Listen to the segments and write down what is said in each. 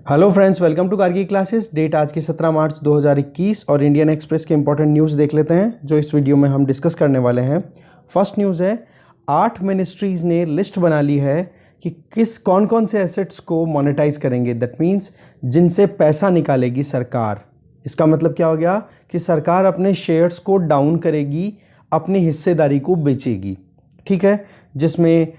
Hello friends, welcome to Kargi classes. Date आज की 17 March 2021 और इंडियन एक्सप्रेस के इंपॉर्टेंट न्यूज़ देख लेते हैं जो इस वीडियो में हम डिस्कस करने वाले हैं। फर्स्ट न्यूज़ है 8 मिनिस्ट्रीज़ ने लिस्ट बना ली है कि कौन कौन से एसेट्स को मोनेटाइज करेंगे। दैट मीन्स जिनसे पैसा निकालेगी सरकार। इसका मतलब क्या हो गया कि सरकार अपने शेयर्स को डाउन करेगी, अपनी हिस्सेदारी को बेचेगी। ठीक है, जिसमें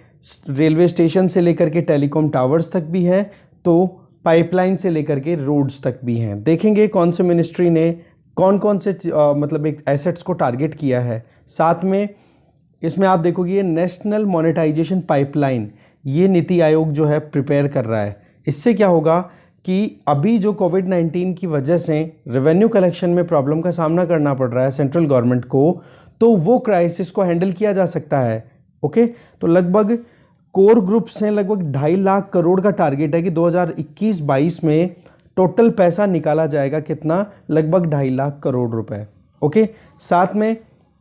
रेलवे स्टेशन से लेकर के टेलीकॉम टावर्स तक भी है, तो पाइपलाइन से लेकर के रोड्स तक भी हैं। देखेंगे कौन से मिनिस्ट्री ने कौन कौन से मतलब एक एसेट्स को टारगेट किया है। साथ में इसमें आप देखोगे ये नेशनल मोनेटाइजेशन पाइपलाइन, ये नीति आयोग जो है प्रिपेयर कर रहा है। इससे क्या होगा कि अभी जो कोविड-19 की वजह से रेवेन्यू कलेक्शन में प्रॉब्लम का सामना करना पड़ रहा है सेंट्रल गवर्नमेंट को, तो वो क्राइसिस को हैंडल किया जा सकता है। ओके, तो लगभग कोर ग्रुप से लगभग 2.5 लाख करोड़ का टारगेट है कि 2021-22 में टोटल पैसा निकाला जाएगा। कितना? लगभग 2.5 लाख करोड़ रुपए। ओके, साथ में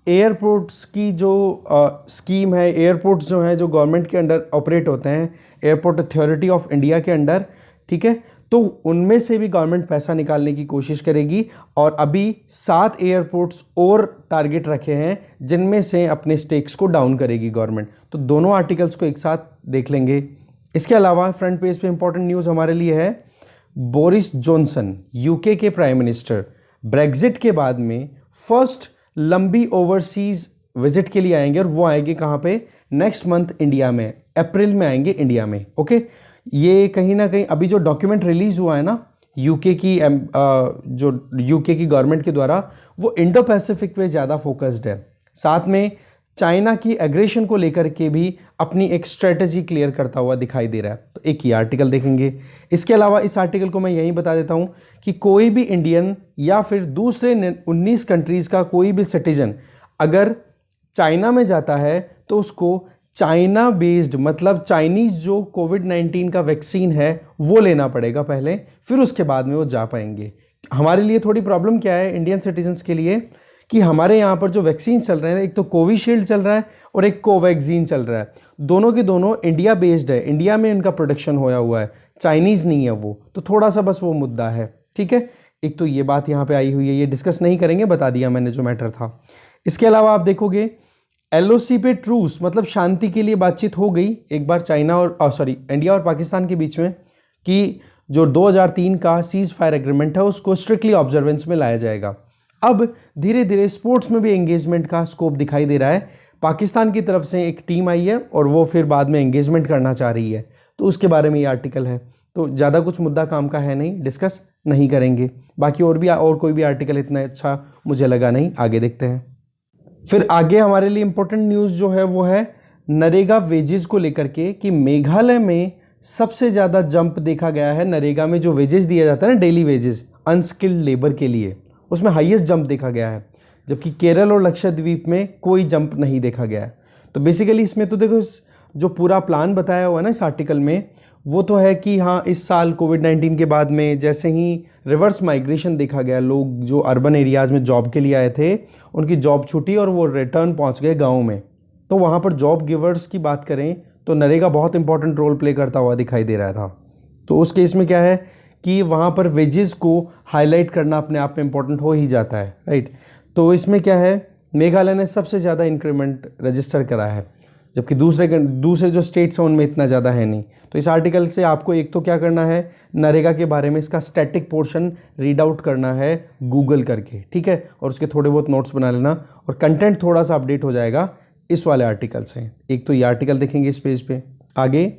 एयरपोर्ट्स की जो स्कीम है, एयरपोर्ट्स जो हैं जो गवर्नमेंट के अंडर ऑपरेट होते हैं, एयरपोर्ट अथॉरिटी ऑफ इंडिया के अंडर, ठीक है, तो उनमें से भी गवर्नमेंट पैसा निकालने की कोशिश करेगी। और अभी 7 एयरपोर्ट्स और टारगेट रखे हैं जिनमें से अपने स्टेक्स को डाउन करेगी गवर्नमेंट। तो दोनों आर्टिकल्स को एक साथ देख लेंगे। इसके अलावा फ्रंट पेज पे इंपॉर्टेंट न्यूज़ हमारे लिए है, बोरिस जॉनसन यूके के प्राइम मिनिस्टर ब्रेग्जिट के बाद में फर्स्ट लंबी ओवरसीज विजिट के लिए आएंगे। और वो आएंगे कहाँ पे? नेक्स्ट मंथ इंडिया में, अप्रैल में आएंगे इंडिया में। ओके, ये कहीं ना कहीं अभी जो डॉक्यूमेंट रिलीज हुआ है ना यूके की जो यूके की गवर्नमेंट के द्वारा, वो इंडो पैसिफिक पे ज़्यादा फोकस्ड है। साथ में चाइना की एग्रेशन को लेकर के भी अपनी एक स्ट्रेटजी क्लियर करता हुआ दिखाई दे रहा है। तो एक ही आर्टिकल देखेंगे। इसके अलावा इस आर्टिकल को मैं यही बता देता हूँ कि कोई भी इंडियन या फिर दूसरे 19 कंट्रीज़ का कोई भी सिटीजन अगर चाइना में जाता है तो उसको चाइना बेस्ड मतलब चाइनीज़ जो कोविड-19 का वैक्सीन है वो लेना पड़ेगा पहले, फिर उसके बाद में वो जा पाएंगे। हमारे लिए थोड़ी प्रॉब्लम क्या है इंडियन सिटीजन्स के लिए कि हमारे यहाँ पर जो वैक्सीन चल रहे हैं, एक तो कोविशील्ड चल रहा है और एक कोवैक्सीन चल रहा है। दोनों के दोनों इंडिया बेस्ड है, इंडिया में इनका प्रोडक्शन होया हुआ है, चाइनीज़ नहीं है वो। तो थोड़ा सा बस वो मुद्दा है। ठीक है, एक तो ये बात यहाँ पे आई हुई है, ये डिस्कस नहीं करेंगे, बता दिया मैंने जो मैटर था। इसके अलावा आप देखोगे एलओसी पे ट्रूस मतलब शांति के लिए बातचीत हो गई एक बार चाइना और इंडिया और पाकिस्तान के बीच में कि जो 2003 का सीज फायर एग्रीमेंट है उसको स्ट्रिक्टली ऑब्जर्वेंस में लाया जाएगा। अब धीरे धीरे स्पोर्ट्स में भी एंगेजमेंट का स्कोप दिखाई दे रहा है। पाकिस्तान की तरफ से एक टीम आई है और वो फिर बाद में एंगेजमेंट करना चाह रही है, तो उसके बारे में ये आर्टिकल है। तो ज़्यादा कुछ मुद्दा काम का है नहीं, डिस्कस नहीं करेंगे। बाकी और कोई भी आर्टिकल इतना अच्छा मुझे लगा नहीं। आगे देखते हैं। फिर आगे हमारे लिए इंपॉर्टेंट न्यूज़ जो है वो है नरेगा वेजेस को लेकर के कि मेघालय में सबसे ज़्यादा जंप देखा गया है। नरेगा में जो वेजेस दिया जाता है ना, डेली वेजेस अनस्किल्ड लेबर के लिए, उसमें हाईएस्ट जंप देखा गया है, जबकि केरल और लक्षद्वीप में कोई जंप नहीं देखा गया है। तो बेसिकली इसमें तो देखो जो पूरा प्लान बताया हुआ है ना इस आर्टिकल में, वो तो है कि हाँ इस साल कोविड-19 के बाद में जैसे ही रिवर्स माइग्रेशन देखा गया, लोग जो अर्बन एरियाज़ में जॉब के लिए आए थे उनकी जॉब छूटी और वो रिटर्न पहुंच गए गाँव में। तो वहाँ पर जॉब गिवर्स की बात करें तो नरेगा बहुत इंपॉर्टेंट रोल प्ले करता हुआ दिखाई दे रहा था। तो उस केस में क्या है कि वहाँ पर वेजेस को हाईलाइट करना अपने आप में इंपॉर्टेंट हो ही जाता है, राइट। तो इसमें क्या है, मेघालय ने सबसे ज़्यादा इंक्रीमेंट रजिस्टर करा है, जबकि दूसरे जो स्टेट्स हैं उनमें इतना ज़्यादा है नहीं। तो इस आर्टिकल से आपको एक तो क्या करना है, नरेगा के बारे में इसका स्टैटिक पोर्शन रीड आउट करना है गूगल करके, ठीक है, और उसके थोड़े बहुत नोट्स बना लेना और कंटेंट थोड़ा सा अपडेट हो जाएगा इस वाले आर्टिकल से। एक तो ये आर्टिकल देखेंगे इस पेज पे। आगे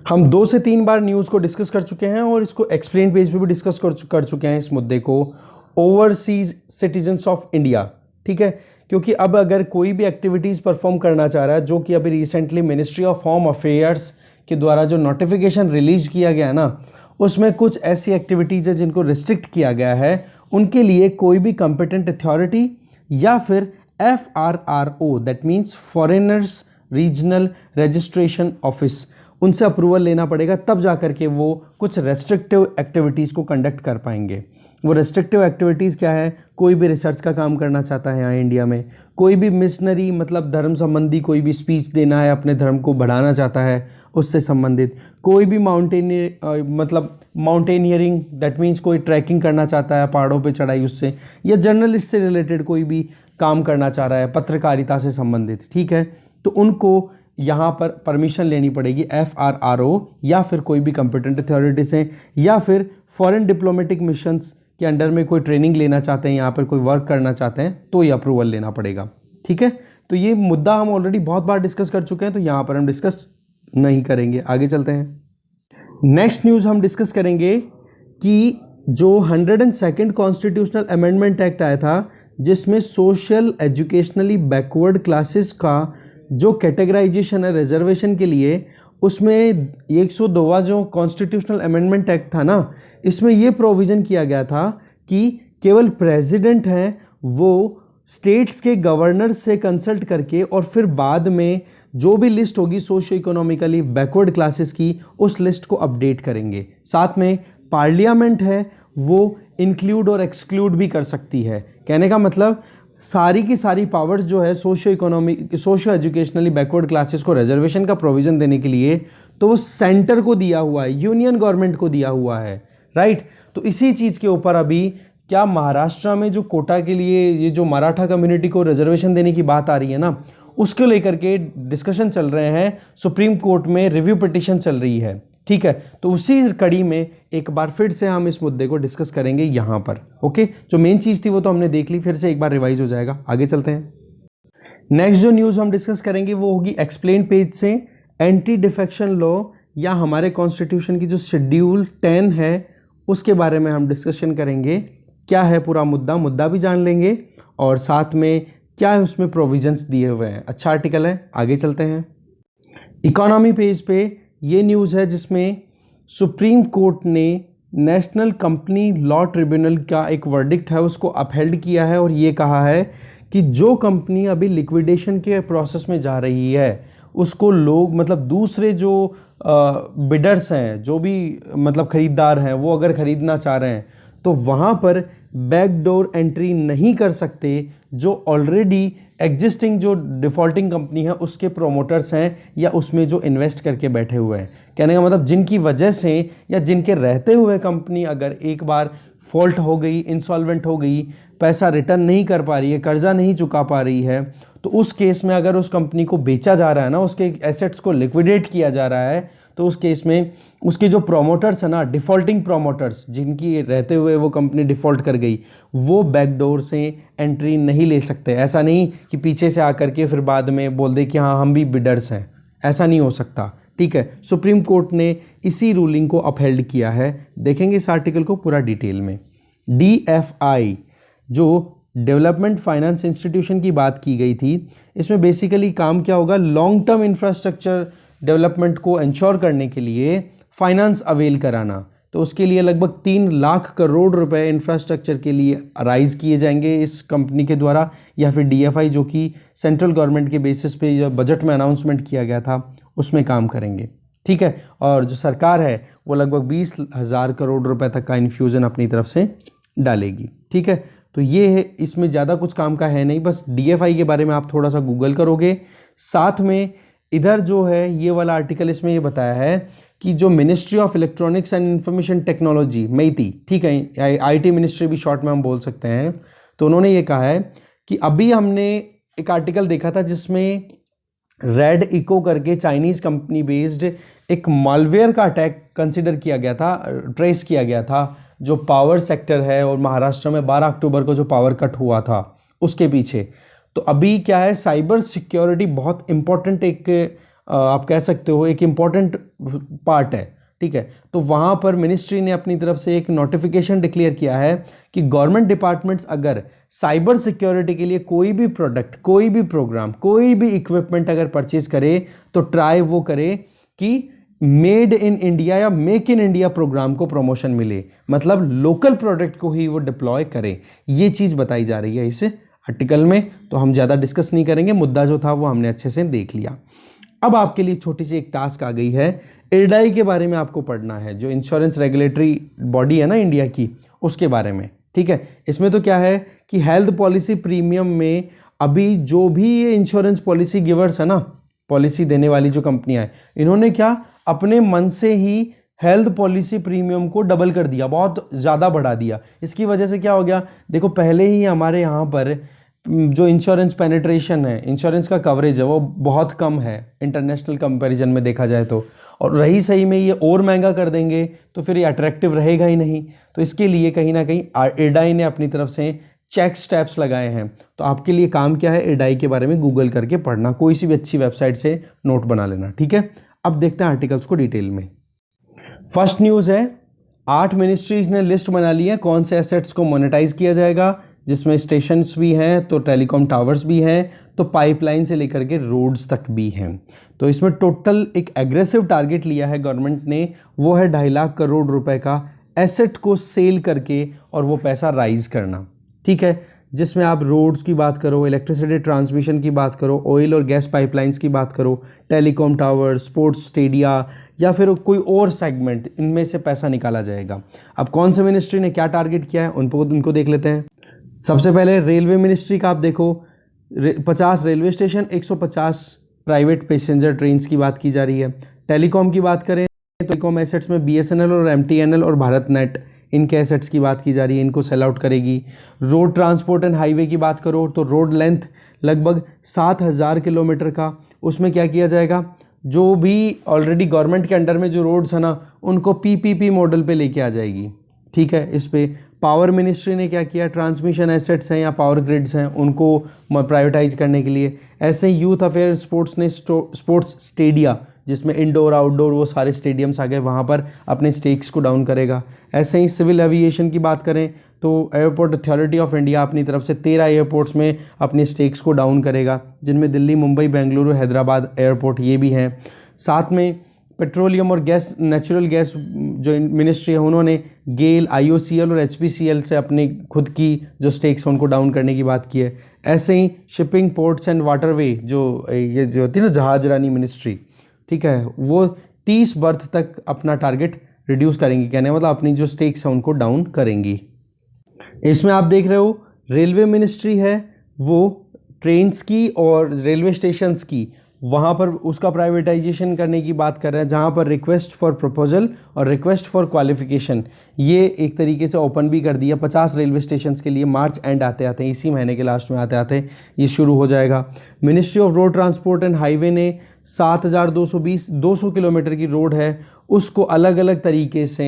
हम 2 से 3 बार न्यूज़ को डिस्कस कर चुके हैं और इसको एक्सप्लेन पेज पे भी डिस्कस कर चुके हैं इस मुद्दे को, ओवरसीज सिटीजन्स ऑफ इंडिया, ठीक है। क्योंकि अब अगर कोई भी एक्टिविटीज़ परफॉर्म करना चाह रहा है, जो कि अभी recently ministry of home affairs के द्वारा जो नोटिफिकेशन रिलीज किया गया ना, उसमें कुछ ऐसी एक्टिविटीज़ है जिनको रिस्ट्रिक्ट किया गया है, उनके लिए कोई भी कॉम्पिटेंट अथॉरिटी या फिर FRRO that means foreigners regional registration office, उनसे अप्रूवल लेना पड़ेगा, तब जा कर के वो कुछ रेस्ट्रिक्टिव एक्टिविटीज़ को कंडक्ट कर पाएंगे। वो रेस्ट्रिक्टिव एक्टिविटीज़ क्या है, कोई भी रिसर्च का काम करना चाहता है यहाँ इंडिया में, कोई भी मिशनरी मतलब धर्म संबंधी कोई भी स्पीच देना है, अपने धर्म को बढ़ाना चाहता है, उससे संबंधित, कोई भी मतलब माउंटेनियरिंग, दैट मीन्स कोई ट्रैकिंग करना चाहता है पहाड़ों पे चढ़ाई उससे, या जर्नलिस्ट से रिलेटेड कोई भी काम करना चाह रहा है पत्रकारिता से संबंधित, ठीक है, तो उनको यहाँ पर परमिशन लेनी पड़ेगी FRRO या फिर कोई भी कॉम्पिटेंट अथॉरिटी से, या फिर फॉरेन डिप्लोमेटिक मिशंस के अंडर में कोई ट्रेनिंग लेना चाहते हैं, यहाँ पर कोई वर्क करना चाहते हैं, तो ये अप्रूवल लेना पड़ेगा, ठीक है। तो ये मुद्दा हम ऑलरेडी बहुत बार डिस्कस कर चुके हैं, तो यहाँ पर हम डिस्कस नहीं करेंगे, आगे चलते हैं। नेक्स्ट न्यूज़ हम डिस्कस करेंगे कि जो 102nd कॉन्स्टिट्यूशनल अमेंडमेंट एक्ट आया था, जिसमें सोशल एजुकेशनली बैकवर्ड क्लासेस का जो कैटेगराइजेशन है रिजर्वेशन के लिए, उसमें 102वां जो कॉन्स्टिट्यूशनल अमेंडमेंट एक्ट था ना, इसमें ये प्रोविज़न किया गया था कि केवल प्रेसिडेंट हैं वो स्टेट्स के गवर्नर से कंसल्ट करके और फिर बाद में जो भी लिस्ट होगी सोशियो इकोनॉमिकली बैकवर्ड क्लासेस की, उस लिस्ट को अपडेट करेंगे। साथ में पार्लियामेंट है वो इंक्लूड और एक्सक्लूड भी कर सकती है। कहने का मतलब सारी की सारी पावर्स जो है सोशियो एजुकेशनली बैकवर्ड क्लासेस को रिजर्वेशन का प्रोविज़न देने के लिए, तो वो सेंटर को दिया हुआ है, यूनियन गवर्नमेंट को दिया हुआ है, राइट। तो इसी चीज़ के ऊपर अभी क्या महाराष्ट्र में जो कोटा के लिए ये जो मराठा कम्युनिटी को रिजर्वेशन देने की बात आ रही है ना, उसको लेकर के डिस्कशन चल रहे हैं, सुप्रीम कोर्ट में रिव्यू पिटिशन चल रही है, ठीक है। तो उसी कड़ी में एक बार फिर से हम इस मुद्दे को डिस्कस करेंगे यहाँ पर, ओके। जो मेन चीज़ थी वो तो हमने देख ली, फिर से एक बार रिवाइज हो जाएगा, आगे चलते हैं। नेक्स्ट जो न्यूज़ हम डिस्कस करेंगे वो होगी एक्सप्लेन पेज से, एंटी डिफेक्शन लॉ या हमारे कॉन्स्टिट्यूशन की जो शेड्यूल 10 है उसके बारे में हम डिस्कशन करेंगे। क्या है पूरा मुद्दा भी जान लेंगे, और साथ में क्या है उसमें प्रोविजंस दिए हुए हैं। अच्छा आर्टिकल है, आगे चलते हैं। इकोनॉमी पेज पे ये न्यूज़ है जिसमें सुप्रीम कोर्ट ने नेशनल कंपनी लॉ ट्रिब्यूनल का एक वर्डिक्ट है उसको अपहेल्ड किया है, और ये कहा है कि जो कंपनी अभी लिक्विडेशन के प्रोसेस में जा रही है उसको लोग मतलब दूसरे जो बिडर्स हैं, जो भी मतलब ख़रीदार हैं, वो अगर ख़रीदना चाह रहे हैं तो वहाँ पर बैकडोर एंट्री नहीं कर सकते जो ऑलरेडी एग्जिस्टिंग जो डिफ़ॉल्टिंग कंपनी है उसके प्रोमोटर्स हैं या उसमें जो इन्वेस्ट करके बैठे हुए हैं। कहने का मतलब जिनकी वजह से या जिनके रहते हुए कंपनी अगर एक बार फॉल्ट हो गई, इंसॉल्वेंट हो गई, पैसा रिटर्न नहीं कर पा रही है, कर्जा नहीं चुका पा रही है, तो उस केस में अगर उस कंपनी को बेचा जा रहा है ना, उसके एसेट्स को लिक्विडेट किया जा रहा है, तो उस केस में उसके जो प्रोमोटर्स है ना, डिफ़ॉल्टिंग प्रोमोटर्स जिनकी रहते हुए वो कंपनी डिफ़ॉल्ट कर गई, वो बैकडोर से एंट्री नहीं ले सकते। ऐसा नहीं कि पीछे से आकर के फिर बाद में बोल दे कि हाँ हम भी बिडर्स हैं, ऐसा नहीं हो सकता, ठीक है। सुप्रीम कोर्ट ने इसी रूलिंग को अपहेल्ड किया है। देखेंगे इस आर्टिकल को पूरा डिटेल में। DFI जो डेवलपमेंट फाइनेंस इंस्टीट्यूशन की बात की गई थी, इसमें बेसिकली काम क्या होगा, लॉन्ग टर्म इंफ्रास्ट्रक्चर डेवलपमेंट को इंश्योर करने के लिए फाइनेंस अवेल कराना। तो उसके लिए लगभग 3 लाख करोड़ रुपए इंफ्रास्ट्रक्चर के लिए राइज किए जाएंगे इस कंपनी के द्वारा, या फिर DFI जो कि सेंट्रल गवर्नमेंट के बेसिस पे जो बजट में अनाउंसमेंट किया गया था उसमें काम करेंगे, ठीक है। और जो सरकार है वो लगभग 20,000 करोड़ रुपए तक का इन्फ्यूज़न अपनी तरफ से डालेगी, ठीक है। तो ये है, इसमें ज़्यादा कुछ काम का है नहीं, बस DFI के बारे में आप थोड़ा सा गूगल करोगे। साथ में इधर जो है ये वाला आर्टिकल, इसमें ये बताया है कि जो ministry of electronics and information technology MEITI, ठीक है, IT मिनिस्ट्री भी शॉर्ट में हम बोल सकते हैं, तो उन्होंने ये कहा है कि अभी हमने एक आर्टिकल देखा था जिसमें रेड इको करके चाइनीज़ कंपनी बेस्ड एक मालवेयर का अटैक कंसिडर किया गया था, ट्रेस किया गया था, जो पावर सेक्टर है, और महाराष्ट्र में 12 अक्टूबर को जो पावर कट हुआ था उसके पीछे। तो अभी क्या है, साइबर सिक्योरिटी बहुत इंपॉर्टेंट एक आप कह सकते हो एक इम्पॉर्टेंट पार्ट है, ठीक है। तो वहाँ पर मिनिस्ट्री ने अपनी तरफ से एक नोटिफिकेशन डिक्लेयर किया है कि गवर्नमेंट डिपार्टमेंट्स अगर साइबर सिक्योरिटी के लिए कोई भी प्रोडक्ट, कोई भी प्रोग्राम, कोई भी इक्विपमेंट अगर परचेज करे तो ट्राई वो करे कि मेड इन इंडिया या मेक इन इंडिया प्रोग्राम को प्रमोशन मिले, मतलब लोकल प्रोडक्ट को ही वो डिप्लॉय करे। ये चीज़ बताई जा रही है इस आर्टिकल में, तो हम ज़्यादा डिस्कस नहीं करेंगे, मुद्दा जो था वो हमने अच्छे से देख लिया। अब आपके लिए छोटी सी एक टास्क आ गई है, IRDAI के बारे में आपको पढ़ना है, जो इंश्योरेंस रेगुलेटरी बॉडी है ना इंडिया की, उसके बारे में, ठीक है। इसमें तो क्या है कि हेल्थ पॉलिसी प्रीमियम में अभी जो भी ये इंश्योरेंस पॉलिसी गिवर्स है ना, पॉलिसी देने वाली जो कंपनियां हैं, इन्होंने क्या अपने मन से ही हेल्थ पॉलिसी प्रीमियम को डबल कर दिया, बहुत ज़्यादा बढ़ा दिया। इसकी वजह से क्या हो गया, देखो पहले ही हमारे यहाँ पर जो इंश्योरेंस पेनिट्रेशन है, इंश्योरेंस का कवरेज है, वो बहुत कम है इंटरनेशनल कंपैरिजन में देखा जाए तो, और रही सही में ये और महंगा कर देंगे तो फिर ये अट्रैक्टिव रहेगा ही नहीं। तो इसके लिए कहीं ना कहीं इरडाई ने अपनी तरफ से चेक स्टेप्स लगाए हैं। तो आपके लिए काम क्या है, इरडाई के बारे में गूगल करके पढ़ना, कोई सी भी अच्छी वेबसाइट से नोट बना लेना, ठीक है। अब देखते हैं आर्टिकल्स को डिटेल में। फर्स्ट न्यूज़ है, 8 मिनिस्ट्रीज ने लिस्ट बना ली है कौन से एसेट्स को मोनेटाइज किया जाएगा, जिसमें स्टेशंस भी हैं, तो टेलीकॉम टावर्स भी हैं, तो पाइपलाइन से लेकर के रोड्स तक भी हैं। तो इसमें टोटल एक एग्रेसिव टारगेट लिया है गवर्नमेंट ने, वो है 2.5 लाख करोड़ रुपए का एसेट को सेल करके और वो पैसा राइज करना, ठीक है। जिसमें आप रोड्स की बात करो, इलेक्ट्रिसिटी ट्रांसमिशन की बात करो, ऑयल और गैस पाइपलाइंस की बात करो, टेलीकॉम टावर, स्पोर्ट्स स्टेडिया या फिर कोई और सेगमेंट, इनमें से पैसा निकाला जाएगा। अब कौन से मिनिस्ट्री ने क्या टारगेट किया है उनको देख लेते हैं। सबसे पहले रेलवे मिनिस्ट्री का आप देखो, 50 railway station, 150 private passenger trains की बात की जा रही है। टेलीकॉम की बात करें तो टेलीकॉम एसेट्स में BSNL और MTNL और भारत नेट, इनके एसेट्स की बात की जा रही है, इनको सेल आउट करेगी। रोड ट्रांसपोर्ट एंड हाईवे की बात करो तो रोड लेंथ लगभग 7000 किलोमीटर का, उसमें क्या किया जाएगा, जो भी ऑलरेडी गवर्नमेंट के अंडर में जो रोड्स है ना, उनको PPP मॉडल पे लेके आ जाएगी, ठीक है। इस पे पावर मिनिस्ट्री ने क्या किया, ट्रांसमिशन एसेट्स हैं या पावर ग्रिड्स हैं, उनको प्राइवेटाइज करने के लिए। ऐसे ही यूथ अफेयर स्पोर्ट्स ने स्पोर्ट्स स्टेडिया, जिसमें इंडोर आउटडोर वो सारे स्टेडियम्स आ गए, वहाँ पर अपने स्टेक्स को डाउन करेगा। ऐसे ही सिविल एविएशन की बात करें तो एयरपोर्ट अथॉरिटी ऑफ इंडिया अपनी तरफ से 13 एयरपोर्ट्स में अपने स्टेक्स को डाउन करेगा, जिनमें दिल्ली, मुंबई, बेंगलुरु, हैदराबाद एयरपोर्ट ये भी हैं। साथ में पेट्रोलियम और गैस, नेचुरल गैस जो मिनिस्ट्री है, उन्होंने गेल, IOCL और HPCL से अपनी खुद की जो स्टेक्स हैं उनको डाउन करने की बात की है। ऐसे ही शिपिंग, पोर्ट्स एंड वाटरवे, ये जो होती है ना जहाजरानी मिनिस्ट्री, ठीक है, वो 30 बर्थ तक अपना टारगेट रिड्यूस करेंगी, कहने मतलब अपनी जो स्टेक्स हैं उनको डाउन करेंगी। इसमें आप देख रहे हो रेलवे मिनिस्ट्री है, वो ट्रेन्स की और रेलवे स्टेशंस की, वहाँ पर उसका प्राइवेटाइजेशन करने की बात कर रहे हैं, जहाँ पर रिक्वेस्ट फॉर प्रपोजल और रिक्वेस्ट फॉर क्वालिफिकेशन ये एक तरीके से ओपन भी कर दिया 50 रेलवे स्टेशंस के लिए। मार्च एंड आते आते, इसी महीने के लास्ट में आते आते ये शुरू हो जाएगा। Ministry of road transport and highway ने 7220 किलोमीटर की रोड है, उसको अलग अलग तरीके से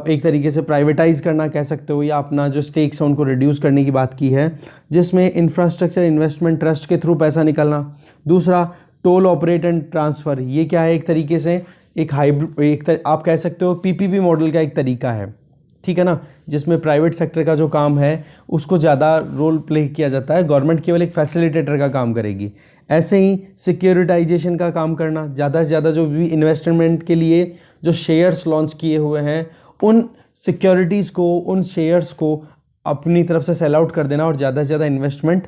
एक तरीके से प्राइवेटाइज करना कह सकते हो, या अपना जो स्टेक्स है उनको रिड्यूस करने की बात की है, जिसमें इंफ्रास्ट्रक्चर इन्वेस्टमेंट ट्रस्ट के थ्रू पैसा निकलना। दूसरा टोल ऑपरेट एंड ट्रांसफ़र, ये क्या है, एक तरीके से एक आप कह सकते हो PPP मॉडल का एक तरीका है, ठीक है ना, जिसमें प्राइवेट सेक्टर का जो काम है उसको ज़्यादा रोल प्ले किया जाता है, गवर्नमेंट केवल एक फैसिलिटेटर का काम करेगी। ऐसे ही सिक्योरिटाइजेशन का काम करना, ज़्यादा से ज़्यादा जो भी इन्वेस्टमेंट के लिए जो शेयर्स लॉन्च किए हुए हैं, उन सिक्योरिटीज़ को, उन शेयर्स को अपनी तरफ से सेल आउट कर देना और ज़्यादा से ज़्यादा इन्वेस्टमेंट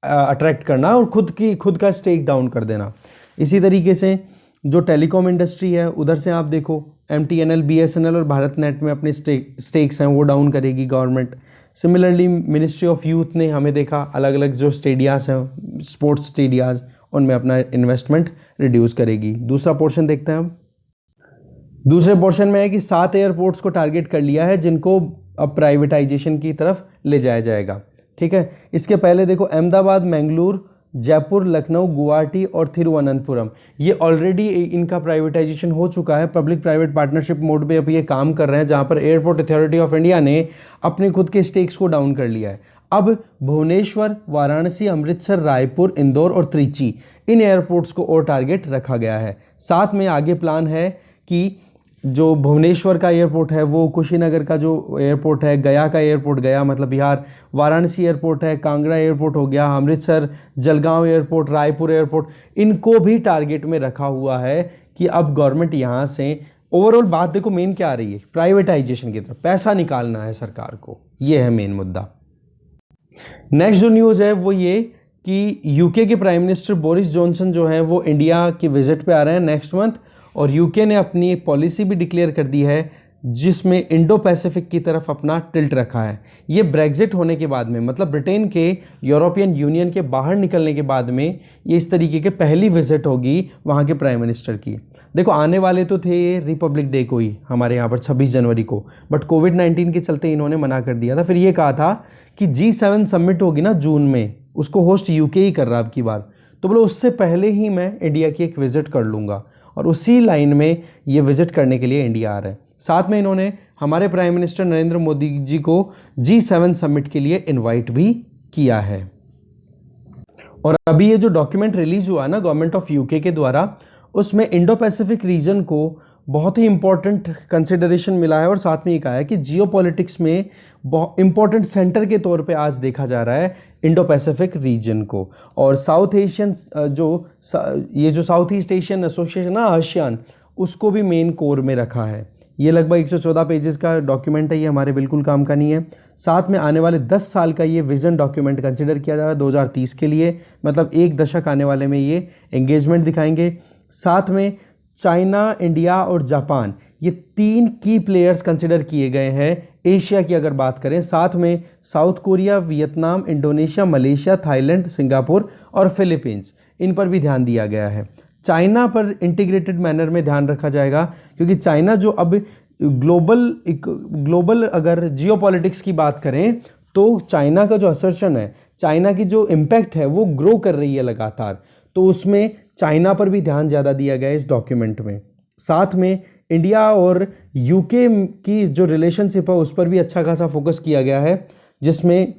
अट्रैक्ट करना और खुद का स्टेक डाउन कर देना। इसी तरीके से जो टेलीकॉम इंडस्ट्री है, उधर से आप देखो MTNL, BSNL और भारत नेट में अपने स्टेक्स हैं वो डाउन करेगी government. Similarly ministry of youth ने हमें देखा अलग अलग जो स्टेडियाज़ हैं, स्पोर्ट्स स्टेडियाज़, उनमें अपना इन्वेस्टमेंट रिड्यूस करेगी। दूसरा पोर्शन देखते हैं हम। दूसरे पोर्शन में है कि 7 एयरपोर्ट्स को टारगेट कर लिया है जिनको अब प्राइवेटाइजेशन की तरफ ले जाया जाएगा, ठीक है। इसके पहले देखो अहमदाबाद, मैंगलोर, जयपुर, लखनऊ, गुवाहाटी और थिरुवनंतपुरम, ये ऑलरेडी इनका प्राइवेटाइजेशन हो चुका है, पब्लिक प्राइवेट पार्टनरशिप मोड पे अब ये काम कर रहे हैं, जहाँ पर एयरपोर्ट अथॉरिटी ऑफ इंडिया ने अपने खुद के स्टेक्स को डाउन कर लिया है। अब भुवनेश्वर, वाराणसी, अमृतसर, रायपुर, इंदौर और त्रिची, इन एयरपोर्ट्स को और टारगेट रखा गया है। साथ में आगे प्लान है कि जो भुवनेश्वर का एयरपोर्ट है वो कुशीनगर का जो एयरपोर्ट है, गया का एयरपोर्ट, गया मतलब बिहार, वाराणसी एयरपोर्ट है, कांगड़ा एयरपोर्ट हो गया, अमृतसर, जलगांव एयरपोर्ट, रायपुर एयरपोर्ट, इनको भी टारगेट में रखा हुआ है कि अब गवर्नमेंट यहाँ से ओवरऑल बात देखो मेन क्या आ रही है, प्राइवेटाइजेशन की तरफ पैसा निकालना है सरकार को, ये है मेन मुद्दा। नेक्स्ट जो न्यूज़ है वो ये कि यूके के प्राइम मिनिस्टर बोरिस जॉनसन जो है वो इंडिया की विजिट पे आ रहे हैं नेक्स्ट मंथ, और यूके ने अपनी एक पॉलिसी भी डिक्लेयर कर दी है जिसमें इंडो पैसिफिक की तरफ अपना टिल्ट रखा है। ये ब्रेग्जिट होने के बाद में, मतलब ब्रिटेन के यूरोपियन यूनियन के बाहर निकलने के बाद में ये इस तरीके के पहली विजिट होगी वहाँ के प्राइम मिनिस्टर की। देखो आने वाले तो थे ये रिपब्लिक डे को ही हमारे यहाँ पर 26 जनवरी को, बट कोविड-19 के चलते इन्होंने मना कर दिया था। फिर ये कहा था कि G7 समिट होगी ना जून में, उसको होस्ट यूके ही कर रहा अब की बार, तो बोलो उससे पहले ही मैं इंडिया की एक विज़िट कर लूँगा, और उसी लाइन में ये विज़िट करने के लिए इंडिया आ रहा है। साथ में इन्होंने हमारे प्राइम मिनिस्टर नरेंद्र मोदी जी को G7 समिट के लिए इनवाइट भी किया है। और अभी ये जो डॉक्यूमेंट रिलीज हुआ ना गवर्नमेंट ऑफ यूके के द्वारा, उसमें इंडो पैसिफिक रीजन को बहुत ही इंपॉर्टेंट कंसिडरेशन मिला है, और साथ में ये कहा है कि जियो पॉलिटिक्स में बहुत इंपॉर्टेंट सेंटर के तौर पे आज देखा जा रहा है इंडो पैसिफिक रीजन को। और साउथ एशियन ये जो साउथ ईस्ट एशियन एसोसिएशन ना आसियान, उसको भी मेन कोर में रखा है। ये लगभग 114 पेजेस का डॉक्यूमेंट है, ये हमारे बिल्कुल काम का नहीं है। साथ में आने वाले 10 साल का ये विजन डॉक्यूमेंट कंसिडर किया जा रहा है 2030 के लिए, मतलब एक दशक आने वाले में ये एंगेजमेंट दिखाएंगे। साथ में चाइना, इंडिया और जापान, ये 3 की प्लेयर्स कंसिडर किए गए हैं एशिया की अगर बात करें। साथ में south Korea, Vietnam, Indonesia, Malaysia, Thailand, Singapore और फिलीपींस, इन पर भी ध्यान दिया गया है। चाइना पर इंटीग्रेटेड मैनर में ध्यान रखा जाएगा, क्योंकि चाइना जो अब ग्लोबल अगर जियो पॉलिटिक्स की बात करें तो चाइना का जो असर्शन है, चाइना की जो इम्पैक्ट है वो ग्रो कर रही है लगातार, तो उसमें चाइना पर भी ध्यान ज़्यादा दिया गया है इस डॉक्यूमेंट में। साथ में इंडिया और यूके की जो रिलेशनशिप है उस पर भी अच्छा खासा फोकस किया गया है, जिसमें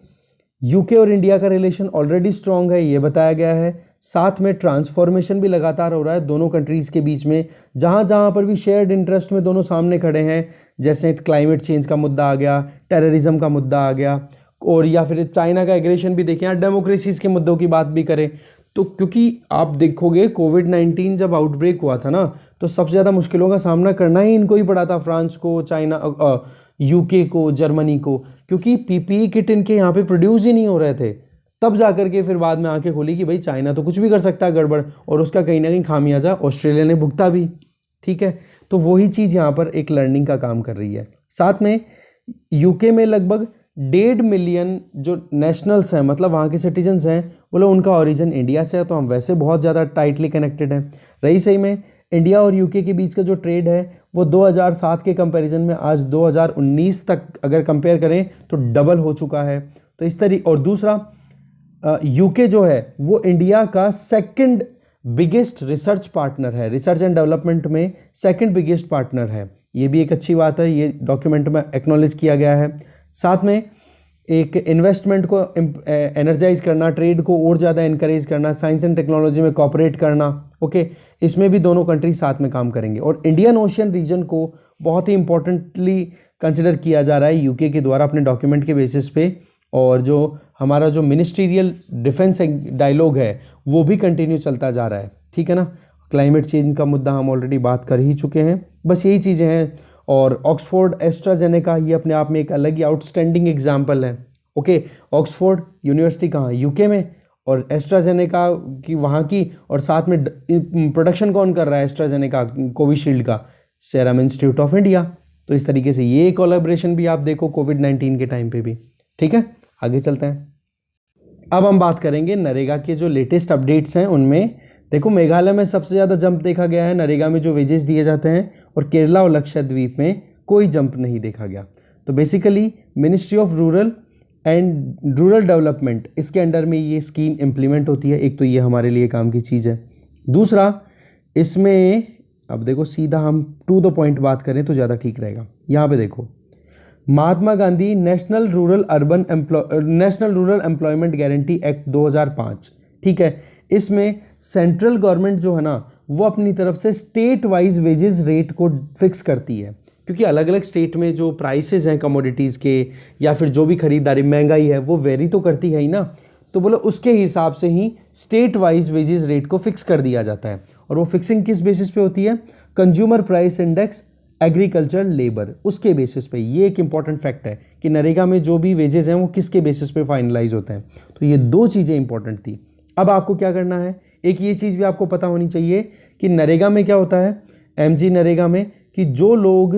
यूके और इंडिया का रिलेशन ऑलरेडी स्ट्रॉन्ग है ये बताया गया है। साथ में ट्रांसफॉर्मेशन भी लगातार हो रहा है दोनों कंट्रीज़ के बीच में, जहाँ जहाँ पर भी शेयर्ड इंटरेस्ट में दोनों सामने खड़े हैं, जैसे क्लाइमेट चेंज का मुद्दा आ गया, टेररिज्म का मुद्दा आ गया, और या फिर चाइना का एग्रेशन भी देखें, डेमोक्रेसीज़ के मुद्दों की बात भी करें तो, क्योंकि आप देखोगे कोविड-19 जब आउटब्रेक हुआ था ना, तो सबसे ज़्यादा मुश्किलों का सामना करना ही इनको ही पड़ा था, फ्रांस को, चाइना, यूके को, जर्मनी को, क्योंकि पीपीई किट इनके यहाँ पे प्रोड्यूस ही नहीं हो रहे थे। तब जाकर के फिर बाद में आंखें खोली कि भाई चाइना तो कुछ भी कर सकता है गड़बड़, और उसका कहीं ना कहीं खामियाजा ऑस्ट्रेलिया ने भुगता भी। ठीक है, तो वही चीज़ यहाँ पर एक लर्निंग का काम कर रही है। साथ में यूके में लगभग 1.5 मिलियन जो नेशनल्स हैं, मतलब वहाँ के सिटीजन्स हैं, बोलो उनका ओरिजिन इंडिया से है, तो हम वैसे बहुत ज़्यादा टाइटली कनेक्टेड हैं। रही सही में इंडिया और यूके के बीच का जो ट्रेड है वो 2007 के कंपैरिजन में आज 2019 तक अगर कंपेयर करें तो डबल हो चुका है। तो इस तरीके, और दूसरा यूके जो है वो इंडिया का सेकंड बिगेस्ट रिसर्च पार्टनर है, रिसर्च एंड डेवलपमेंट में सेकंड बिगेस्ट पार्टनर है, ये भी एक अच्छी बात है, ये डॉक्यूमेंट में एक्नॉलेज किया गया है। साथ में एक इन्वेस्टमेंट को एनर्जाइज करना, ट्रेड को और ज़्यादा इनकरेज करना, साइंस एंड टेक्नोलॉजी में कॉपरेट करना, ओके, इसमें भी दोनों कंट्री साथ में काम करेंगे। और इंडियन ओशियन रीजन को बहुत ही इंपॉर्टेंटली कंसिडर किया जा रहा है यूके के द्वारा अपने डॉक्यूमेंट के बेसिस पे, और जो हमारा जो मिनिस्ट्रियल डिफेंस डायलॉग है वो भी कंटिन्यू चलता जा रहा है। ठीक है ना, क्लाइमेट चेंज का मुद्दा हम ऑलरेडी बात कर ही चुके हैं, बस यही चीज़ें हैं। और ऑक्सफोर्ड एस्ट्राजेनेका, ये अपने आप में एक अलग ही आउटस्टैंडिंग एग्जाम्पल है। ओके, ऑक्सफोर्ड यूनिवर्सिटी कहाँ, यूके में, और एस्ट्राजेनेका की वहाँ की, और साथ में प्रोडक्शन कौन कर रहा है एस्ट्राजेनेका कोविशील्ड का, सेरम इंस्टीट्यूट ऑफ इंडिया। तो इस तरीके से ये कोलैबोरेशन भी आप देखो कोविड-19 के टाइम पे भी। ठीक है, आगे चलते हैं। अब हम बात करेंगे नरेगा के जो लेटेस्ट अपडेट्स हैं उनमें। देखो मेघालय में सबसे ज़्यादा जंप देखा गया है नरेगा में जो वेजेस दिए जाते हैं, और केरला और लक्षद्वीप में कोई जंप नहीं देखा गया। तो basically ministry of rural development, इसके अंडर में ये स्कीम इम्प्लीमेंट होती है। एक तो ये हमारे लिए काम की चीज़ है। दूसरा, इसमें अब देखो सीधा हम टू द पॉइंट बात करें तो ज़्यादा ठीक रहेगा। यहाँ पे देखो Mahatma Gandhi national rural employment guarantee act 2005, ठीक है, इसमें सेंट्रल गवर्नमेंट जो है ना वो अपनी तरफ से स्टेट वाइज वेजेस रेट को फिक्स करती है, क्योंकि अलग अलग स्टेट में जो प्राइसेस हैं कमोडिटीज़ के या फिर जो भी खरीदारी महंगाई है वो वेरी तो करती है ही ना, तो बोलो उसके हिसाब से ही स्टेट वाइज वेजेस रेट को फिक्स कर दिया जाता है। और वो फिक्सिंग किस बेसिस पे होती है, consumer price index agriculture labour, उसके बेसिस पे। ये एक इंपॉर्टेंट फैक्ट है कि नरेगा में जो भी वेजेस हैं वो किसके बेसिस पे फाइनलाइज होते हैं। तो ये दो चीज़ें इंपॉर्टेंट थी। अब आपको क्या करना है, एक ये चीज़ भी आपको पता होनी चाहिए कि नरेगा में क्या होता है, एमजी नरेगा में, कि जो लोग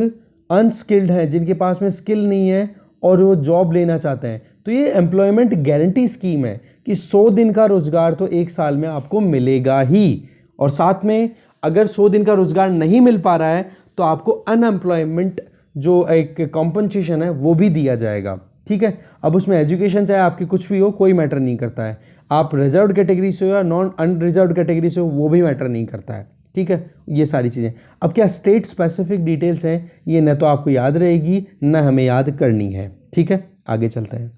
अनस्किल्ड हैं, जिनके पास में स्किल नहीं है और वो जॉब लेना चाहते हैं, तो ये एम्प्लॉयमेंट गारंटी स्कीम है कि 100 दिन का रोजगार तो एक साल में आपको मिलेगा ही, और साथ में अगर 100 दिन का रोजगार नहीं मिल पा रहा है तो आपको अनएम्प्लॉयमेंट जो एक कॉम्पनसेशन है वो भी दिया जाएगा। ठीक है, अब उसमें एजुकेशन चाहे आपकी कुछ भी हो, कोई मैटर नहीं करता है, आप रिजर्व्ड कैटेगरी से हो या नॉन अनरिजर्व्ड कैटेगरी से हो, वो भी मैटर नहीं करता है। ठीक है, ये सारी चीज़ें। अब क्या स्टेट स्पेसिफिक डिटेल्स हैं, ये न तो आपको याद रहेगी न हमें याद करनी है। ठीक है, आगे चलते हैं।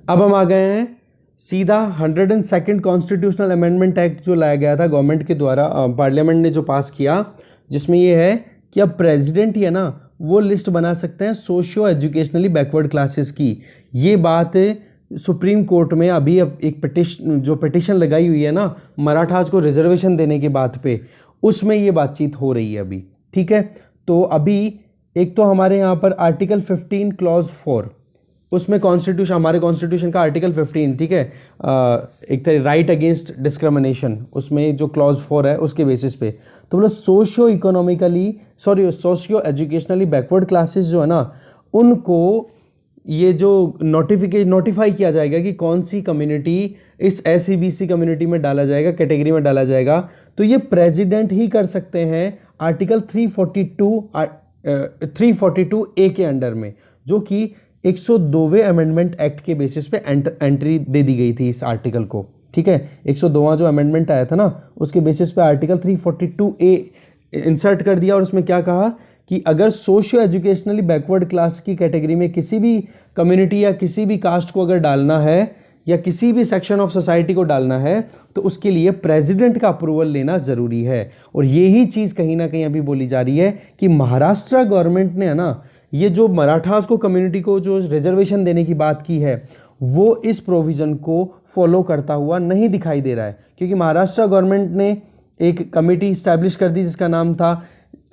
अब हम आ गए हैं सीधा 102nd कॉन्स्टिट्यूशनल अमेंडमेंट एक्ट जो लाया गया था गवर्नमेंट के द्वारा, पार्लियामेंट ने जो पास किया, जिसमें ये है कि अब प्रेसिडेंट ही है ना वो लिस्ट बना सकते हैं सोशियो एजुकेशनली बैकवर्ड क्लासेस की। ये बात सुप्रीम कोर्ट में अभी अब एक पिटिशन लगाई हुई है ना मराठास को रिजर्वेशन देने की बात पे, उसमें ये बातचीत हो रही है अभी। ठीक है, तो अभी एक तो हमारे यहाँ पर आर्टिकल 15 क्लॉज 4, उसमें कॉन्स्टिट्यूशन, हमारे कॉन्स्टिट्यूशन का आर्टिकल 15, ठीक है, एक तरह राइट अगेंस्ट डिस्क्रिमिनेशन, उसमें जो क्लॉज 4 है उसके बेसिस पे, तो बोला सोशियो एजुकेशनली बैकवर्ड क्लासेस जो है ना, उनको ये जो नोटिफाई किया जाएगा कि कौन सी कम्युनिटी इस SEBC कम्युनिटी में डाला जाएगा, कैटेगरी में डाला जाएगा, तो ये प्रेसिडेंट ही कर सकते हैं आर्टिकल 342A के अंडर में, जो कि 102वें अमेंडमेंट एक्ट के बेसिस पे एंट्री दे दी गई थी इस आर्टिकल को। ठीक है, 102वां जो अमेंडमेंट आया था ना, उसके बेसिस पे आर्टिकल 342A इंसर्ट कर दिया, और उसमें क्या कहा कि अगर सोशियो एजुकेशनली बैकवर्ड क्लास की कैटेगरी में किसी भी कम्युनिटी या किसी भी कास्ट को अगर डालना है या किसी भी सेक्शन ऑफ सोसाइटी को डालना है, तो उसके लिए प्रेसिडेंट का अप्रूवल लेना ज़रूरी है। और यही चीज़ कहीं ना कहीं अभी बोली जा रही है कि महाराष्ट्र गवर्नमेंट ने है ना, ये जो मराठास को कम्युनिटी को जो रिजर्वेशन देने की बात की है, वो इस प्रोविज़न को फॉलो करता हुआ नहीं दिखाई दे रहा है, क्योंकि महाराष्ट्र गवर्नमेंट ने एक कमेटी इस्टेब्लिश कर दी जिसका नाम था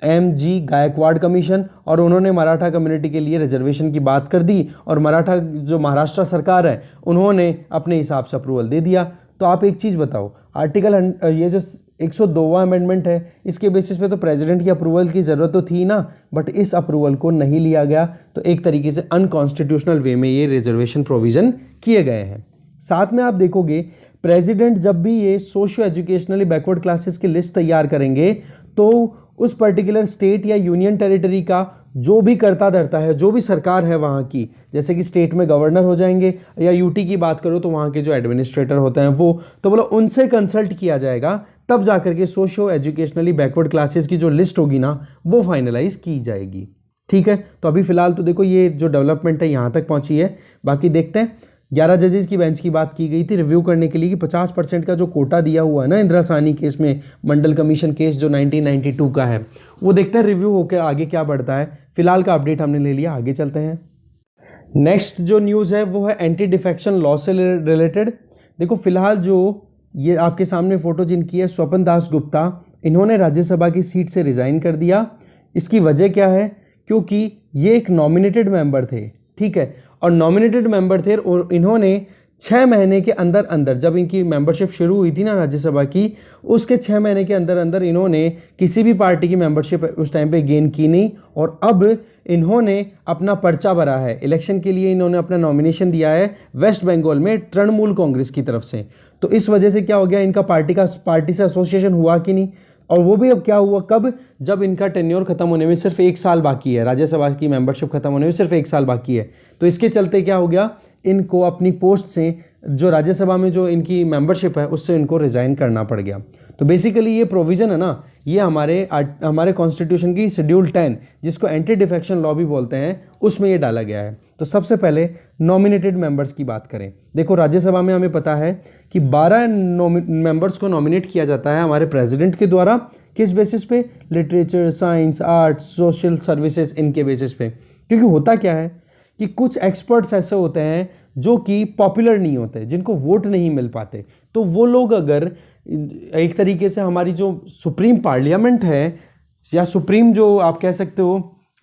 MG गायकवाड़ कमीशन, और उन्होंने मराठा कम्युनिटी के लिए रिजर्वेशन की बात कर दी, और मराठा जो महाराष्ट्र सरकार है उन्होंने अपने हिसाब से अप्रूवल दे दिया। तो आप एक चीज़ बताओ, आर्टिकल ये जो 102वां अमेंडमेंट है, इसके बेसिस पे तो प्रेसिडेंट की अप्रूवल की ज़रूरत तो थी ना, बट इस अप्रूवल को नहीं लिया गया, तो एक तरीके से अनकॉन्स्टिट्यूशनल वे में ये रिजर्वेशन प्रोविज़न किए गए हैं। साथ में आप देखोगे प्रेसिडेंट जब भी ये सोशियो एजुकेशनली बैकवर्ड क्लासेस की लिस्ट तैयार करेंगे, तो उस पर्टिकुलर स्टेट या यूनियन टेरिटरी का जो भी करता धरता है, जो भी सरकार है वहाँ की, जैसे कि स्टेट में गवर्नर हो जाएंगे, या यूटी की बात करो तो वहाँ के जो एडमिनिस्ट्रेटर होते हैं वो, तो बोलो उनसे कंसल्ट किया जाएगा, तब जाकर के सोशियो एजुकेशनली बैकवर्ड क्लासेस की जो लिस्ट होगी ना, वो फाइनलाइज की जाएगी। ठीक है, तो अभी फिलहाल तो देखो ये जो डेवलपमेंट है यहाँ तक पहुँची है, बाकी देखते हैं। 11 जजेस की बेंच की बात की गई थी रिव्यू करने के लिए कि 50% का जो कोटा दिया हुआ है ना इंदिरा साहनी केस में, मंडल कमीशन केस जो 1992 का है, वो देखते हैं रिव्यू होकर आगे क्या बढ़ता है। फिलहाल का अपडेट हमने ले लिया, आगे चलते हैं। नेक्स्ट जो न्यूज़ है वो है एंटी डिफेक्शन लॉ से रिलेटेड। देखो फिलहाल जो ये आपके सामने फोटो जिनकी है, स्वपन दास गुप्ता, इन्होंने राज्यसभा की सीट से रिज़ाइन कर दिया। इसकी वजह क्या है, क्योंकि ये एक नॉमिनेटेड मेंबर थे, ठीक है, और नॉमिनेटेड मेंबर थे, और इन्होंने 6 महीने के अंदर अंदर, जब इनकी मेंबरशिप शुरू हुई थी ना राज्यसभा की, उसके 6 महीने के अंदर अंदर इन्होंने किसी भी पार्टी की मेंबरशिप उस टाइम पे गेन की नहीं, और अब इन्होंने अपना पर्चा भरा है इलेक्शन के लिए, इन्होंने अपना नॉमिनेशन दिया है वेस्ट बंगाल में तृणमूल कांग्रेस की तरफ से। तो इस वजह से क्या हो गया, इनका पार्टी से एसोसिएशन हुआ कि नहीं, और वो भी अब क्या हुआ, कब, जब इनका टेन्योर खत्म होने में सिर्फ 1 साल बाकी है, राज्यसभा की मेंबरशिप खत्म होने में सिर्फ 1 साल बाकी है। तो इसके चलते क्या हो गया, इनको अपनी पोस्ट से, जो राज्यसभा में जो इनकी मेंबरशिप है उससे इनको रिज़ाइन करना पड़ गया। तो बेसिकली ये प्रोविज़न है ना, ये हमारे कॉन्स्टिट्यूशन की शेड्यूल 10, जिसको एंटी डिफेक्शन लॉ भी बोलते हैं, उसमें ये डाला गया है। तो सबसे पहले नॉमिनेटेड मेंबर्स की बात करें। देखो राज्यसभा में हमें पता है कि 12 मेंबर्स को नॉमिनेट किया जाता है हमारे प्रेसिडेंट के द्वारा। किस बेसिस पे, literature, science, arts, social services, इनके बेसिस पे। क्योंकि होता क्या है कि कुछ एक्सपर्ट्स ऐसे होते हैं जो कि पॉपुलर नहीं होते, जिनको वोट नहीं मिल पाते, तो वो लोग अगर एक तरीके से हमारी जो सुप्रीम पार्लियामेंट है, या सुप्रीम जो आप कह सकते हो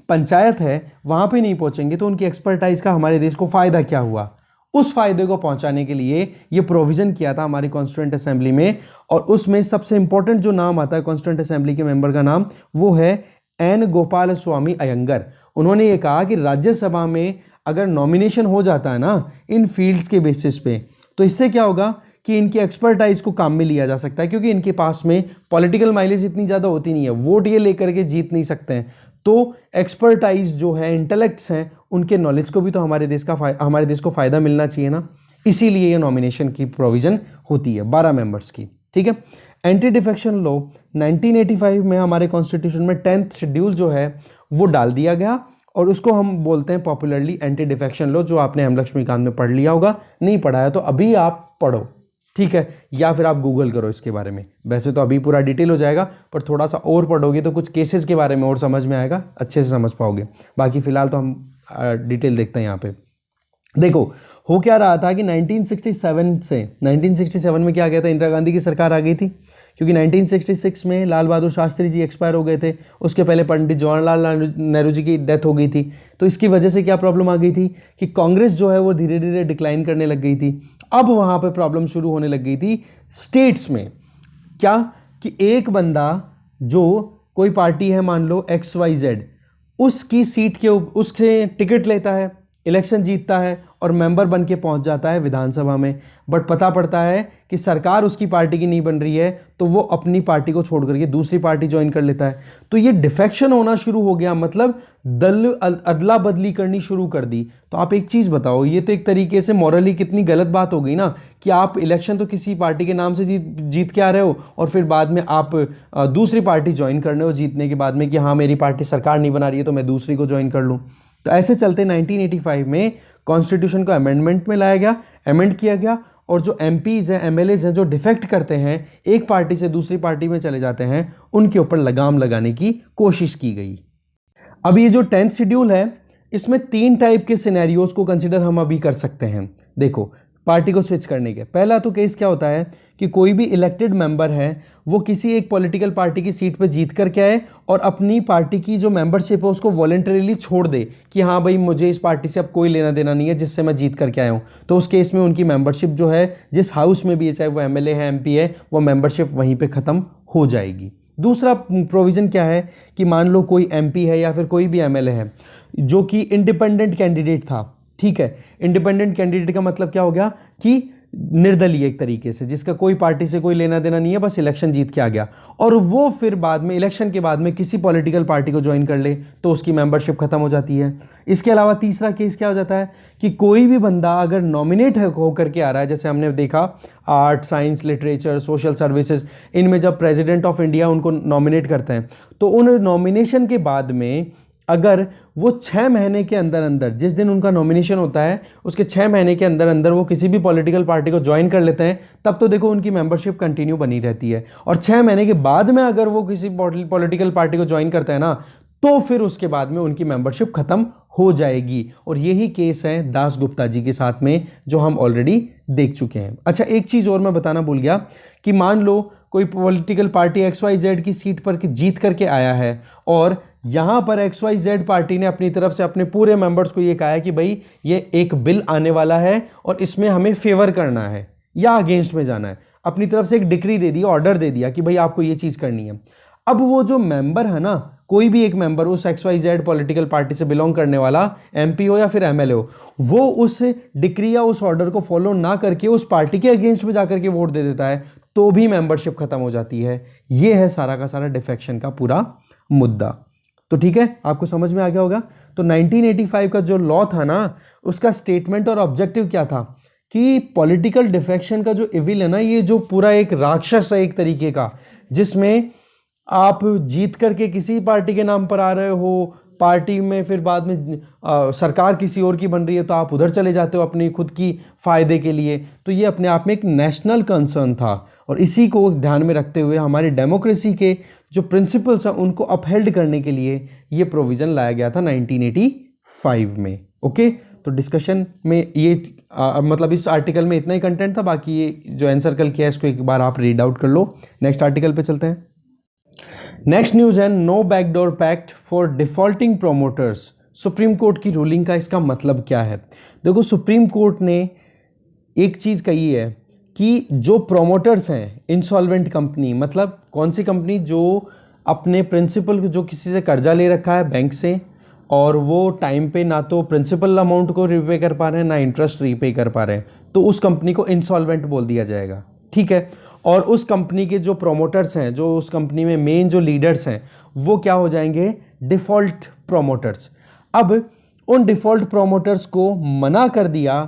पंचायत है, वहाँ पे नहीं पहुँचेंगे, तो उनकी एक्सपर्टाइज का हमारे देश को फ़ायदा क्या हुआ। उस फायदे को पहुंचाने के लिए ये प्रोविज़न किया था हमारी कॉन्स्टिट्यूएंट असेंबली में, और उसमें सबसे इंपॉर्टेंट जो नाम आता है कॉन्स्टिट्यूएंट असेंबली के मेंबर का नाम, वो है एन गोपाल स्वामी अयंगर, उन्होंने ये कहा कि राज्यसभा में अगर नॉमिनेशन हो जाता है ना इन फील्ड्स के बेसिस पे, तो इससे क्या होगा कि इनकी एक्सपर्टाइज को काम में लिया जा सकता है, क्योंकि इनके पास में पॉलिटिकल माइलेज इतनी ज़्यादा होती नहीं है, वोट ये लेकर के जीत नहीं सकते हैं, तो एक्सपर्टाइज जो है, इंटेलेक्ट्स हैं, उनके नॉलेज को भी तो हमारे देश को फ़ायदा मिलना चाहिए ना, इसीलिए ये नॉमिनेशन की प्रोविज़न होती है 12 मेंबर्स की। ठीक है। एंटी डिफेक्शन लॉ 1985 में हमारे कॉन्स्टिट्यूशन में 10th शेड्यूल जो है वो डाल दिया गया, और उसको हम बोलते हैं पॉपुलरली एंटी डिफेक्शन लॉ, जो आपने हम लक्ष्मीकांत में पढ़ लिया होगा, नहीं पढ़ा है तो अभी आप पढ़ो, ठीक है, या फिर आप गूगल करो इसके बारे में। वैसे तो अभी पूरा डिटेल हो जाएगा, पर थोड़ा सा और पढ़ोगे तो कुछ केसेस के बारे में और समझ में आएगा, अच्छे से समझ पाओगे। बाकी फिलहाल तो हम डिटेल देखते हैं यहाँ पे। देखो हो क्या रहा था कि 1967 में क्या गया था, इंदिरा गांधी की सरकार आ गई थी, क्योंकि 1966 में लाल बहादुर शास्त्री जी एक्सपायर हो गए थे, उसके पहले पंडित जवाहरलाल नेहरू जी की डेथ हो गई थी। तो इसकी वजह से क्या प्रॉब्लम आ गई थी कि कांग्रेस जो है वो धीरे धीरे डिक्लाइन करने लग गई थी। अब वहाँ पे प्रॉब्लम शुरू होने लग गई थी स्टेट्स में, क्या कि एक बंदा जो कोई पार्टी है, मान लो XYZ, उसकी सीट के उससे टिकट लेता है, इलेक्शन जीतता है और मेंबर बन के पहुंच जाता है विधानसभा में, बट पता पड़ता है कि सरकार उसकी पार्टी की नहीं बन रही है, तो वो अपनी पार्टी को छोड़ करके दूसरी पार्टी ज्वाइन कर लेता है। तो ये डिफेक्शन होना शुरू हो गया, मतलब दल अदला बदली करनी शुरू कर दी। तो आप एक चीज़ बताओ, ये तो एक तरीके से मॉरली कितनी गलत बात हो गई ना, कि आप इलेक्शन तो किसी पार्टी के नाम से जीत के आ रहे हो, और फिर बाद में आप दूसरी पार्टी ज्वाइन कर रहे हो जीतने के बाद में, कि हाँ मेरी पार्टी सरकार नहीं बना रही है तो मैं दूसरी को ज्वाइन कर लूँ। तो ऐसे चलते 1985 में कॉन्स्टिट्यूशन को अमेंडमेंट में लाया गया, अमेंड किया गया, और जो MPs हैं, MLAs हैं, जो डिफेक्ट करते हैं, एक पार्टी से दूसरी पार्टी में चले जाते हैं, उनके ऊपर लगाम लगाने की कोशिश की गई। अब ये जो 10th शेड्यूल है, इसमें 3 टाइप के सिनेरियोज को कंसिडर हम अभी कर सकते हैं। देखो पार्टी को स्विच करने के पहला तो केस क्या होता है कि कोई भी इलेक्टेड मेंबर है वो किसी एक पॉलिटिकल पार्टी की सीट पर जीत करके आए और अपनी पार्टी की जो मेंबरशिप है उसको वॉलंटरीली छोड़ दे कि हाँ भाई मुझे इस पार्टी से अब कोई लेना देना नहीं है जिससे मैं जीत करके आया हूँ। तो उस केस में उनकी मेंबरशिप जो है जिस हाउस में भी है, चाहे वो MLA है MP है, वो मेंबरशिप वहीं पर ख़त्म हो जाएगी। दूसरा प्रोविज़न क्या है कि मान लो कोई MP है या फिर कोई भी MLA है जो कि इंडिपेंडेंट कैंडिडेट था, ठीक है। इंडिपेंडेंट कैंडिडेट का मतलब क्या हो गया कि निर्दलीय एक तरीके से, जिसका कोई पार्टी से कोई लेना देना नहीं है, बस इलेक्शन जीत के आ गया, और वो फिर बाद में इलेक्शन के बाद में किसी पॉलिटिकल पार्टी को ज्वाइन कर ले तो उसकी मेंबरशिप खत्म हो जाती है। इसके अलावा तीसरा केस क्या हो जाता है कि कोई भी बंदा अगर नॉमिनेट होकर के आ रहा है, जैसे हमने देखा art, science, literature, social services, इनमें जब प्रेसिडेंट ऑफ इंडिया उनको नॉमिनेट करते हैं तो उन नॉमिनेशन के बाद में अगर वो 6 महीने के अंदर अंदर, जिस दिन उनका नॉमिनेशन होता है उसके 6 महीने के अंदर अंदर वो किसी भी पॉलिटिकल पार्टी को ज्वाइन कर लेते हैं, तब तो देखो उनकी मेंबरशिप कंटिन्यू बनी रहती है। और 6 महीने के बाद में अगर वो किसी पॉलिटिकल पार्टी को ज्वाइन करते हैं ना, तो फिर उसके बाद में उनकी मेंबरशिप खत्म हो जाएगी। और यही केस है दास गुप्ता जी के साथ में जो हम ऑलरेडी देख चुके हैं। अच्छा, एक चीज़ और मैं बताना भूल गया कि मान लो कोई पॉलिटिकल पार्टी XYZ की सीट पर जीत करके आया है और यहाँ पर XYZ पार्टी ने अपनी तरफ से अपने पूरे मेंबर्स को ये कहा है कि भाई ये एक बिल आने वाला है और इसमें हमें फेवर करना है या अगेंस्ट में जाना है, अपनी तरफ से एक डिक्री दे दी, ऑर्डर दे दिया कि भाई आपको ये चीज़ करनी है। अब वो जो मेंबर है ना, कोई भी एक मेंबर उस XYZ पॉलिटिकल पार्टी से बिलोंग करने वाला, MP हो या फिर MLA हो, वो उस डिक्री या उस ऑर्डर को फॉलो ना करके उस पार्टी के अगेंस्ट में जाकर के वोट दे देता है, तो भी मेंबरशिप खत्म हो जाती है। ये है सारा का सारा डिफेक्शन का पूरा मुद्दा। तो ठीक है, आपको समझ में आ गया होगा। तो 1985 का जो लॉ था ना, उसका स्टेटमेंट और ऑब्जेक्टिव क्या था कि पॉलिटिकल डिफेक्शन का जो इविल है ना, ये जो पूरा एक राक्षस है एक तरीके का, जिसमें आप जीत करके किसी पार्टी के नाम पर आ रहे हो, पार्टी में फिर बाद में सरकार किसी और की बन रही है तो आप उधर चले जाते हो अपनी खुद की फ़ायदे के लिए। तो ये अपने आप में एक नेशनल कंसर्न था और इसी को ध्यान में रखते हुए हमारी डेमोक्रेसी के जो प्रिंसिपल्स हैं उनको अपहेल्ड करने के लिए ये प्रोविज़न लाया गया था 1985 में। ओके, तो डिस्कशन में ये मतलब इस आर्टिकल में इतना ही कंटेंट था। बाकी ये जो एनसर्कल किया है इसको एक बार आप रीड आउट कर लो। नेक्स्ट आर्टिकल पे चलते हैं। नेक्स्ट न्यूज़ है no backdoor pact for defaulting promoters. Supreme court की रूलिंग का इसका मतलब क्या है? देखो, सुप्रीम कोर्ट ने एक चीज़ कही है कि जो प्रोमोटर्स हैं, इंसॉल्वेंट कंपनी, मतलब कौन सी कंपनी जो अपने प्रिंसिपल जो किसी से कर्जा ले रखा है बैंक से, और वो टाइम पे ना तो प्रिंसिपल अमाउंट को रीपे कर पा रहे हैं ना इंटरेस्ट रीपे कर पा रहे हैं, तो उस कंपनी को इंसॉल्वेंट बोल दिया जाएगा। ठीक है। और उस कंपनी के जो प्रोमोटर्स हैं, जो उस कंपनी में मेन जो लीडर्स हैं, वो क्या हो जाएंगे? Default promoters. अब उन डिफॉल्ट प्रोमोटर्स को मना कर दिया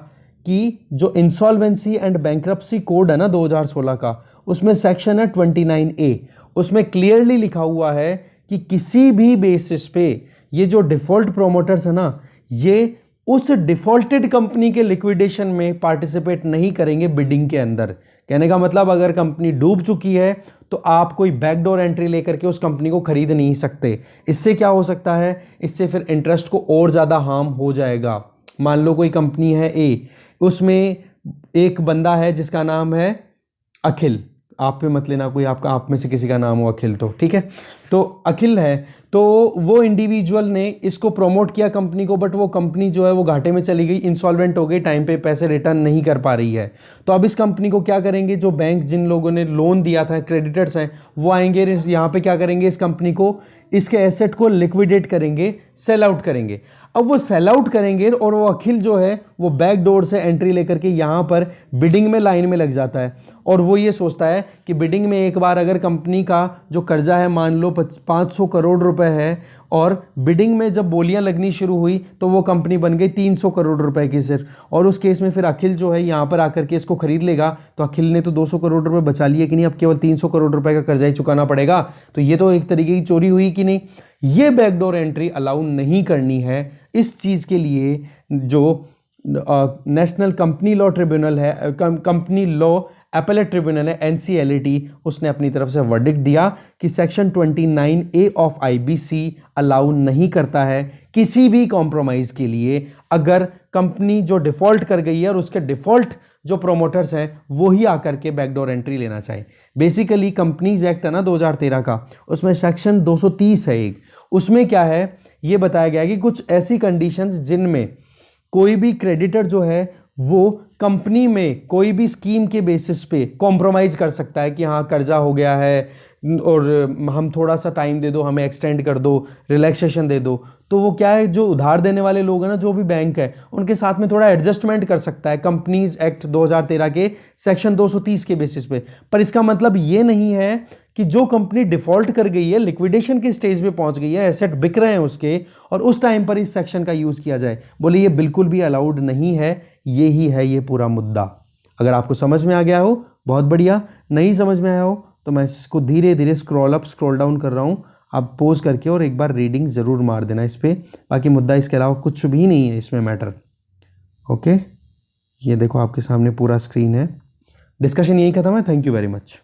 कि जो इंसॉल्वेंसी एंड बैंक्रप्सी कोड है ना 2016 का, उसमें सेक्शन है 29A, उसमें क्लियरली लिखा हुआ है कि किसी भी बेसिस पे ये जो डिफॉल्ट प्रोमोटर्स है ना, ये उस डिफॉल्टेड कंपनी के लिक्विडेशन में पार्टिसिपेट नहीं करेंगे बिडिंग के अंदर। कहने का मतलब अगर कंपनी डूब चुकी है तो आप कोई बैकडोर एंट्री लेकर के उस कंपनी को खरीद नहीं सकते। इससे क्या हो सकता है? इससे फिर इंटरेस्ट को और ज़्यादा हार्म हो जाएगा। मान लो कोई कंपनी है ए, उसमें एक बंदा है जिसका नाम है अखिल, आप पे मत लेना कोई आपका, आप में से किसी का नाम हो अखिल तो ठीक है, तो अखिल है, तो वो इंडिविजुअल ने इसको प्रमोट किया कंपनी को, बट वो कंपनी जो है वो घाटे में चली गई, इंसॉल्वेंट हो गई, टाइम पे पैसे रिटर्न नहीं कर पा रही है। तो अब इस कंपनी को क्या करेंगे? जो बैंक जिन लोगों ने लोन दिया था, क्रेडिटर्स हैं, वो आएंगे यहाँ पे क्या करेंगे? इस कंपनी को, इसके एसेट को लिक्विडेट करेंगे, सेल आउट करेंगे। अब वो सेल आउट करेंगे और वो अखिल जो है वो बैक डोर से एंट्री लेकर के यहाँ पर बिडिंग में लाइन में लग जाता है, और वो ये सोचता है कि बिडिंग में एक बार अगर कंपनी का जो कर्जा है मान लो 500 करोड़ रुपए है, और बिडिंग में जब बोलियां लगनी शुरू हुई तो वो कंपनी बन गई 300 करोड़ रुपए की सिर्फ, और उस केस में फिर अखिल जो है यहाँ पर आकर के इसको खरीद लेगा, तो अखिल ने तो 200 करोड़ रुपए बचा लिए कि नहीं, अब केवल 300 करोड़ रुपए का कर्जा ही चुकाना पड़ेगा। तो ये तो एक तरीके की चोरी हुई कि नहीं? ये बैकडोर एंट्री अलाउ नहीं करनी है। इस चीज़ के लिए जो नेशनल कंपनी लॉ ट्रिब्यूनल है, कंपनी लॉ एपेलेट ट्रिब्यूनल है NCLAT, उसने अपनी तरफ से वर्डिक्ट दिया कि section 29A of IBC allow नहीं करता है किसी भी कॉम्प्रोमाइज़ के लिए, अगर कंपनी जो डिफॉल्ट कर गई है और उसके डिफॉल्ट जो प्रोमोटर्स हैं वो ही आकर के बैकडोर एंट्री लेना चाहिए। बेसिकली कंपनीज एक्ट है ना 2013 का, उसमें सेक्शन 230 है एक, उसमें क्या है ये बताया गया है कि कुछ ऐसी कंडीशंस जिनमें कोई भी क्रेडिटर जो है वो कंपनी में कोई भी स्कीम के बेसिस पे कॉम्प्रोमाइज कर सकता है कि हाँ कर्जा हो गया है और हम थोड़ा सा टाइम दे दो, हमें एक्सटेंड कर दो, रिलैक्सेशन दे दो। तो वो क्या है, जो उधार देने वाले लोग हैं ना, जो भी बैंक है, उनके साथ में थोड़ा एडजस्टमेंट कर सकता है कंपनीज एक्ट 2013 के सेक्शन 230 के बेसिस पे। पर इसका मतलब ये नहीं है कि जो कंपनी डिफॉल्ट कर गई है, लिक्विडेशन के स्टेज पे पहुंच गई है, एसेट बिक रहे हैं उसके, और उस टाइम पर इस सेक्शन का यूज किया जाए। बोले ये बिल्कुल भी अलाउड नहीं है। ये ही है ये पूरा मुद्दा। अगर आपको समझ में आ गया हो बहुत बढ़िया, नहीं समझ में आया हो तो मैं इसको धीरे धीरे स्क्रॉल अप स्क्रॉल डाउन कर रहा हूँ, आप पॉज करके और एक बार रीडिंग ज़रूर मार देना इस पर। बाकी मुद्दा इसके अलावा कुछ भी नहीं है इसमें मैटर। ओके, ये देखो आपके सामने पूरा स्क्रीन है। डिस्कशन यही खत्म है। Thank you very much.